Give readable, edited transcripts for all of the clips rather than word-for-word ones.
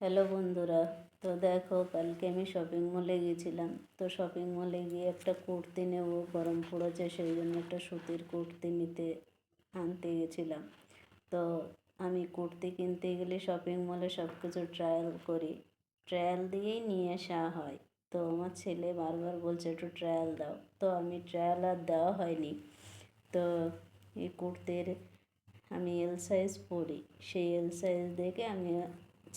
Hello বন্ধুরা, তো দেখো কালকে আমি শপিং মলে গিয়েছিলাম। তো শপিং মলে গিয়ে একটা কুর্তি নেব, গরম পড়েছে সেই জন্য একটা সুতির কুর্তি আনতে গেছিলাম। তো আমি কুর্তি কিনতে গেলে শপিং মলে সব কিছু ট্রায়াল করি, ট্রায়াল দিয়েই নিয়ে আসা হয়। তো আমার ছেলে বারবার বলছে একটু ট্রায়াল দাও, তো আমি ট্রায়াল আর দেওয়া হয়নি। তো এই কুর্তির আমি এল সাইজ পরি, সেই এল সাইজ দেখে আমি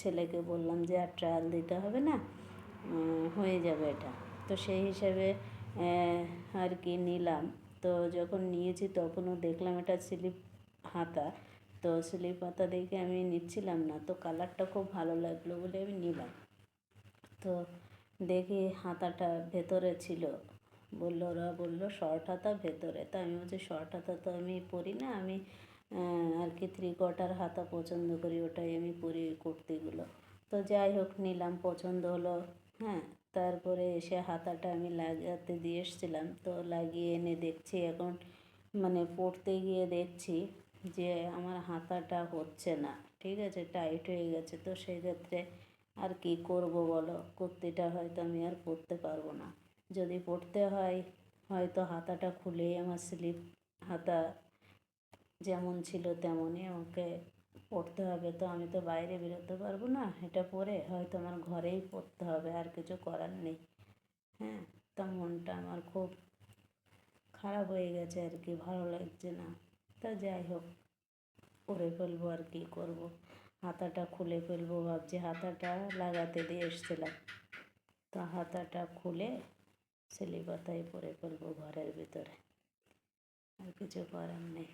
ছেলেকে বললাম যে আর ট্রায়াল দিতে হবে না, হয়ে যাবে এটা। তো সেই হিসাবে আর কি নিলাম। তো যখন নিয়েছি তখনও দেখলাম এটা স্লিপ হাতা। তো স্লিপ হাতা দেখে আমি নিচ্ছিলাম না, তো কালারটা খুব ভালো লাগলো বলে আমি নিলাম। তো দেখি হাতাটা ভেতরে ছিল, ওরা বললো শর্ট হাতা ভেতরে। তো আমি বলছি শর্ট হাতা তো আমি পরি না, আমি আর কি 3/4 হাতা পছন্দ করি, ওটাই আমি পরি কুর্তিগুলো। তো যাই হোক নিলাম, পছন্দ হলো। হ্যাঁ, তারপরে এসে হাতাটা আমি লাগাতে দিয়ে এসেছিলাম। তো লাগিয়ে এনে দেখছি এখন, মানে পরতে গিয়ে দেখছি যে আমার হাতাটা হচ্ছে না, ঠিক আছে, টাইট হয়ে গেছে। তো সেক্ষেত্রে আর কি করব বলো, কুর্তিটা হয়তো আমি আর পরতে পারবো না। যদি পরতে হয় হয়তো হাতাটা খুলেই আমার স্লিপ হাতা যেমন ছিল তেমনই আমাকে পরতে হবে। তো আমি তো বাইরে বেরোতে পারবো না, এটা পরে হয়তো আমার ঘরেই পরতে হবে, আর কিছু করার নেই। হ্যাঁ, তা মনটা আমার খুব খারাপ হয়ে গেছে আর কি, ভালো লাগছে না। তা যাই হোক, পরে ফেলবো, আর কি করব। হাতাটা খুলে ফেলবো ভাবছি, হাতাটা লাগাতে দিয়ে এসেছিলাম। তো হাতাটা খুলে স্লিপ হাতায় পরে ফেলবো ঘরের ভিতরে, আর কিছু করার নেই।